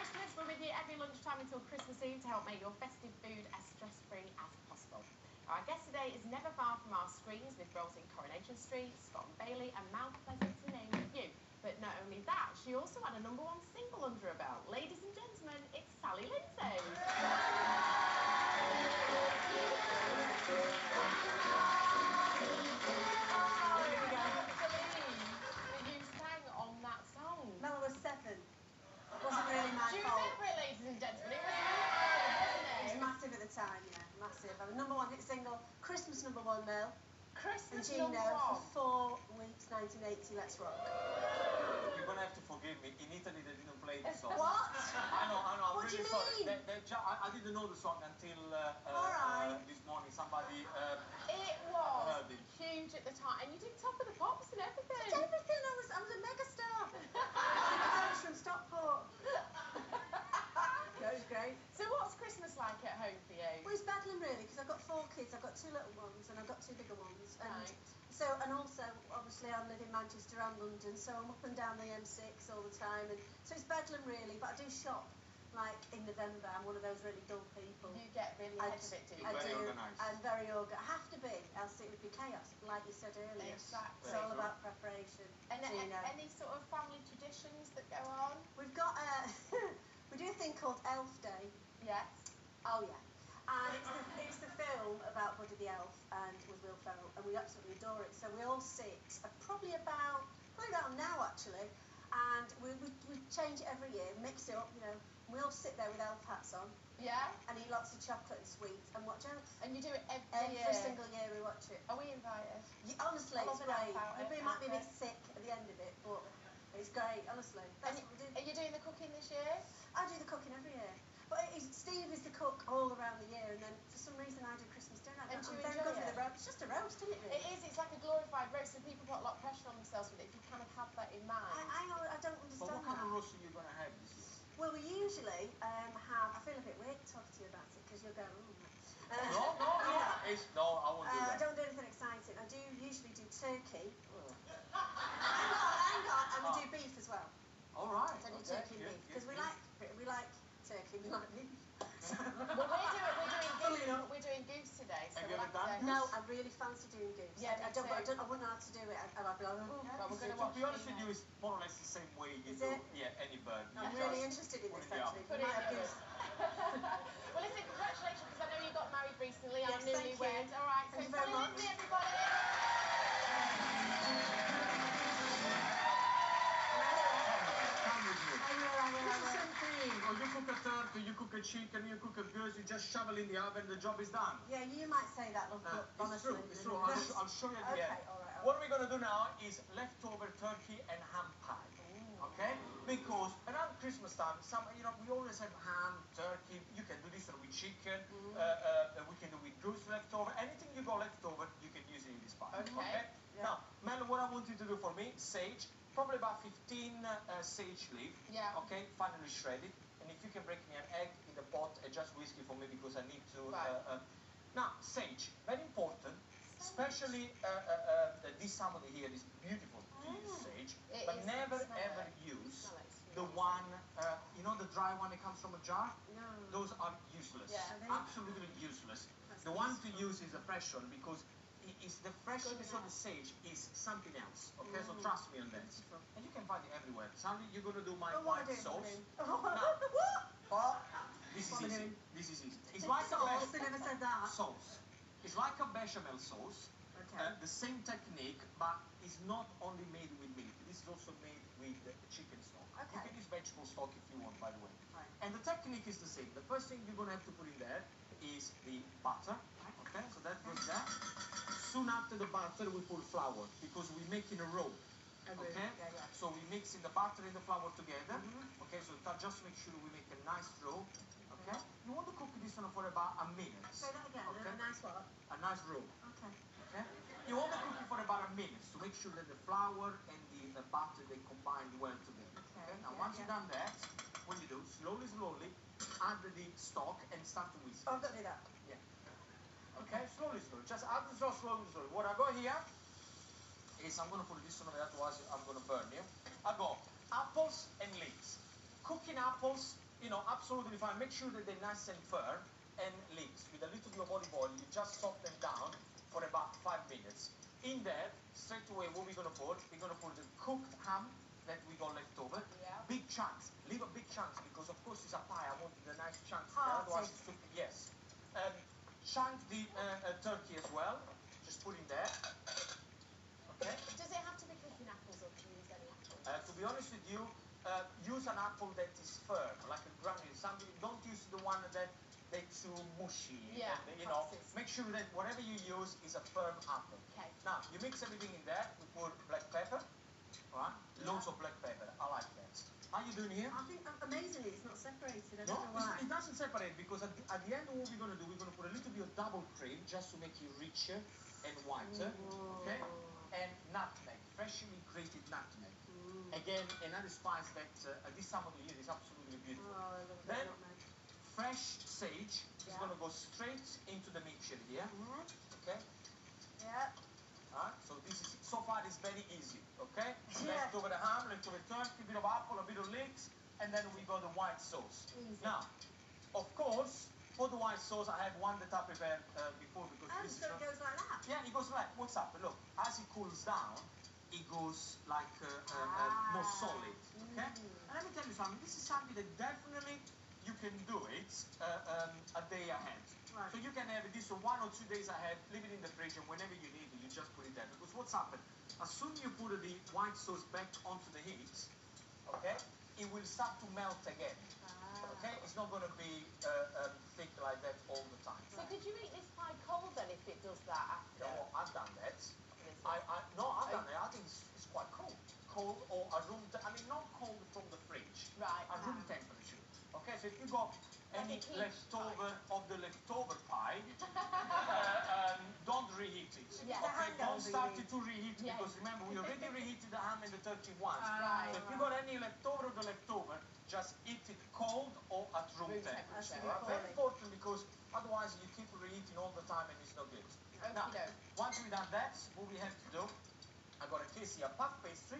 Specialists will be with you every lunchtime until Christmas Eve to help make your festive food as stress-free as possible. Our guest today is never far from our screens with roles in Coronation Street, Scott and Bailey and Mount Pleasant to name a few. But not only that, she also had a #1 single under her belt. Ladies and gentlemen, it's Sally Lindsay. No, I was 7. It wasn't really my fault. Do you remember it, ladies and gentlemen? It was massive, wasn't it? It was massive at the time, yeah, massive. I was #1 hit single, Christmas #1, Mel. Christmas and Gino #1. for 4 weeks, 1980, Let's Rock. You're gonna have to forgive me. In Italy, they didn't play the song. What? I know. I'm What really do you sorry. mean? I didn't know the song until this morning. Somebody it was heard it. huge at the time, and you did Top of the Pops and everything. Did everything. I was a megastar. I was from Stockport. That was great. So what's Christmas like at home for you? Well, it's battling really, because I've got 4 kids. I've got 2 little ones and I've got 2 bigger ones. And Right. and also, obviously, I live in Manchester and London, so I'm up and down the M6 all the time. And so it's bedlam really, but I do shop. Like in November, I'm one of those really dull people. You get really ahead of it, do you? I Very do. organised. I'm very organised. I have to be, else it would be chaos, like you said earlier. Exactly. It's all about preparation. And Gino. any sort of family traditions that go on? We've got we do a thing called Elf Day. Yes. Oh yeah. And it's the film about Buddy the Elf and with Will Ferrell, and we absolutely adore it. So we all sit probably about now actually, and we change it every year, mix it up, you know. We all sit there with elf hats on. Yeah. And eat lots of chocolate and sweets and watch elves. And you do it every year? Every single year we watch it. Are we invited? Honestly, it's great. We might be a bit outfit. sick at the end of it, but it's great, honestly. That's what we do. Are you doing the cooking this year? I do the cooking every year. But Steve is the cook all around the year, and then for some reason I do Christmas dinner. And do you I'm very enjoy good it? with the roast. It's just a roast, isn't it, really? It is. It's like a glorified roast, and people put a lot of pressure on themselves with it. If you kind of have that in mind. I don't But understand what kind that. of roast are you gonna have this year? Well, we usually have. I feel a bit weird talking to you about it because you'll go. No. I won't do I that. don't do anything exciting. I do usually do turkey. Hang on, and we do beef as well. All right. So I do Okay, turkey and beef good, because we good. like turkey, we like beef. Well, we're doing goose today. So Have you we'll ever have done to- No, I really fancy doing goose. Yeah, I wouldn't know how to do it. I'd be like, oh. Well, we're gonna To watch be honest with Gino. you, it's more or less the same way you Is do it? any bird. I'm You really just interested in put this it in the actually. Put We it might have in. goose. Well, listen, congratulations, because I know you got married recently. Yes, I'm thank newlywed. you. All right, Thank you so very Sally much. Lindsay, everybody. Come with me. I will. It's the same thing. Or you cook a turkey, you cook a chicken, you cook a goose, you just shovel in the oven, the job is done. Yeah, you might say that, love, but It's honestly. true. I'll show you at the Okay, end. all right. What we're going to do now is leftover turkey and ham pie. Okay? Because around Christmas time, we always have ham, turkey. You can do this with chicken. We can do with goose leftover. Anything you got leftover, you can use it in this pie. Okay. Yeah. Now, Mel, what I want you to do for me, sage, probably about 15 sage leaf. Yeah. Okay, finely shredded. And if you can break me an egg in the pot, just whiskey for me because I need to. Right. Now, sage, very important. Especially this time of the year is beautiful to use sage, It but is. never Smell ever it. use Smell it. the one, the dry one that comes from a jar? No. Those are useless. Yeah. Absolutely useless. That's The one to use is the fresh one because it's the freshness of the sage is something else. Okay, so trust me on that. And you can find it everywhere. Sally, you're going to do my white sauce. What? This is What am I easy. doing? This is easy. It's like a Sauce, I never said that. sauce. It's like a bechamel sauce. Okay. The same technique, but it's not only made with milk. This is also made with chicken stock. You Okay. can use vegetable stock if you want, by the way. Right. And the technique is the same. The first thing you're going to have to put in there is the butter. Okay, so that goes there. Soon after the butter, we put flour because we're making a roll. Okay? Yeah. So we mix in the butter and the flour together. Okay, so just make sure we make a nice roll. Okay? You want to cook this one for about a minute. Say that again. Okay? A nice what? A nice roll. Okay. Okay? You want to cook it for about a minute to make sure that the flour and the butter they combine well together. Okay, Now yeah, once you've done that, what you do, slowly, add the stock and start to whisk. Oh, I've got to do that. Yeah. Okay, slowly. Just add the sauce slowly. What I got here is I'm going to put this on, otherwise I'm going to burn you. I got apples and leeks. Cooking apples you know, absolutely fine. Make sure that they're nice and firm and linked. With a little bit of olive oil, you just soak them down for about 5 minutes. In there, straight away, what we're going to put? We're going to put the cooked ham that we got left over. Yeah. Big chunks. Leave a big chunks because, of course, it's a pie. I want the nice chunks. Hearty. Otherwise, it's too, yes. Chunk the turkey as well. Just put in there. Okay. Does it have to be cooking apples or can you use any apples? To be honest with you, use an apple that is firm, like a granule. Don't use the one that's too mushy. Yeah, And, you know, processed. make sure that whatever you use is a firm apple. Okay. Now, you mix everything in there. We put black pepper. All right? Loads of black pepper. I like that. How you doing here? I think amazingly it's not separated. I don't No, know why. it doesn't separate because at the end what we're going to do, we're going to put a little bit of double cream just to make it richer and whiter. Okay? And nutmeg, freshly grated nutmeg. Again, another spice that at this time of the year is absolutely beautiful. Oh, I love Then, that nutmeg. fresh sage is Yeah. going to go straight into the mixture here. Okay? Yeah. Alright, so this is, so far it's very easy, okay? Yeah. Left over the ham, left over turkey, a bit of apple, a bit of leeks, and then we got the white sauce. Easy. Now, of course, for the white sauce, I have one that I prepared before because And this is so not... it goes like that. Yeah, it goes like, what's up? Look, as it cools down, it goes like more solid, okay? And let me tell you something, this is something that definitely you can do it a day ahead. Right. So you can have this 1 or 2 days ahead, leave it in the fridge, and whenever you need it, you just put it there. Because what's happened? As soon as you put the white sauce back onto the heat, okay, it will start to melt again. Okay, it's not going to be thick like that all the time. So could you eat this pie cold then if it does that after? No, I've done that. This I've done that. I think it's quite cold. Cold or a room, I mean, not cold from the fridge. Right. A room temperature. Okay, so if you got any a quiche leftover of the leftover pie, don't reheat it. Yeah. Okay, don't Hangover, start you it to reheat Yeah. because remember we already reheated the ham and the turkey once. Right. So if you got any leftover of the leftover, just eat it cold or at room Room temperature. temperature. Right? Very important because otherwise you keep reheating all the time and it's not good. Now, Okey-doke. once we've done that, what we have to do, I got a case here, puff pastry.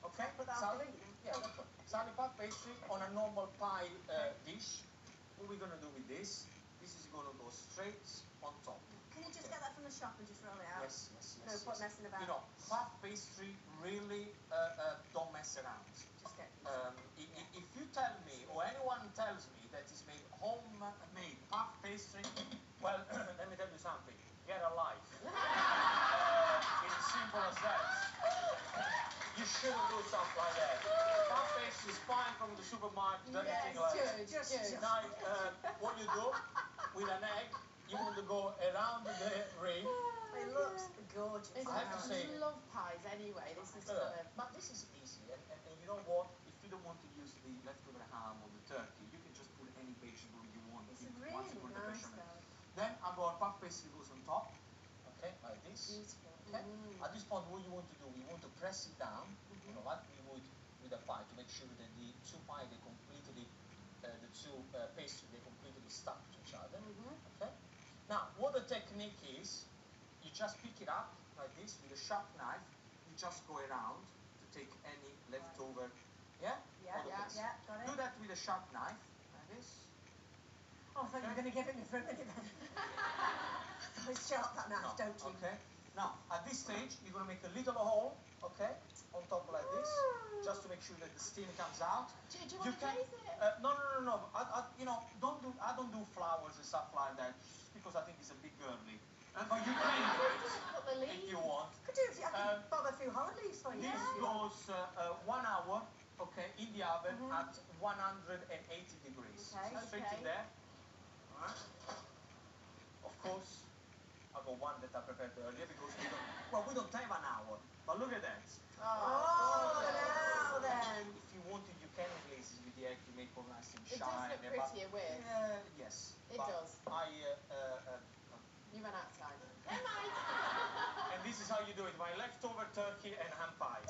Okay, Put that on Sally? the plate, Yeah, that's right. Sally puff pastry on a normal pie dish. What we're gonna do with this? This is gonna go straight on top. Can you just get that from the shop and just roll it out? Yes, yes, yes. No yes. point messing about. You know, puff pastry really don't mess around. Just get If you tell me, or anyone tells me that it's made homemade puff pastry, well, let me tell you something. Get a life. It's as simple as that. You shouldn't do stuff like that. Puff pastry is fine from the supermarket, anything like that. Good. Now, what you do with an egg, you want to go around the ring. It looks gorgeous. It's I have to say- I love pies anyway. This is Uh, kind of... but this is easy, and you know what? If you don't want to use the leftover ham or the turkey, you can just put any vegetable you want. It's in really once you put the nice bechamel. though. Then I got puff pastry goes on top. Okay, like this. Beautiful. Okay. At this point, what you want to do, you want to press it down, you know, like we would with a pie, to make sure that the two pie they completely, the two pastry they completely stuck to each other. Okay. Now, what the technique is, you just pick it up like this with a sharp knife. You just go around to take any leftover. Yeah. Yeah, All the yeah, pastry. yeah, got Do it. that with a sharp knife like this. Oh, I thought you were going to give it me for a minute then. It's sharp that knife, No, don't you? Okay. Now, at this stage, you're going to make a little hole, okay, on top like this, just to make sure that the steam comes out. Do you want to can, taste it? no. You know, I don't do flowers and stuff like that because I think it's a bit girly. But you can do it Put the if leaves. you want. Could do, I could bob a few holly leaves for you. This goes 1 hour, okay, in the oven at 180 degrees. Okay. Straight Okay. in there. Alright. Of course, I got one that I prepared earlier because we don't have an hour. But look at that. Oh, now then. If you wanted, you can glaze it with the egg to make it nice and It shiny. does look prettier with. Yes. It but does. You ran out of time. Never mind. And this is how you do it. My leftover turkey and ham pie.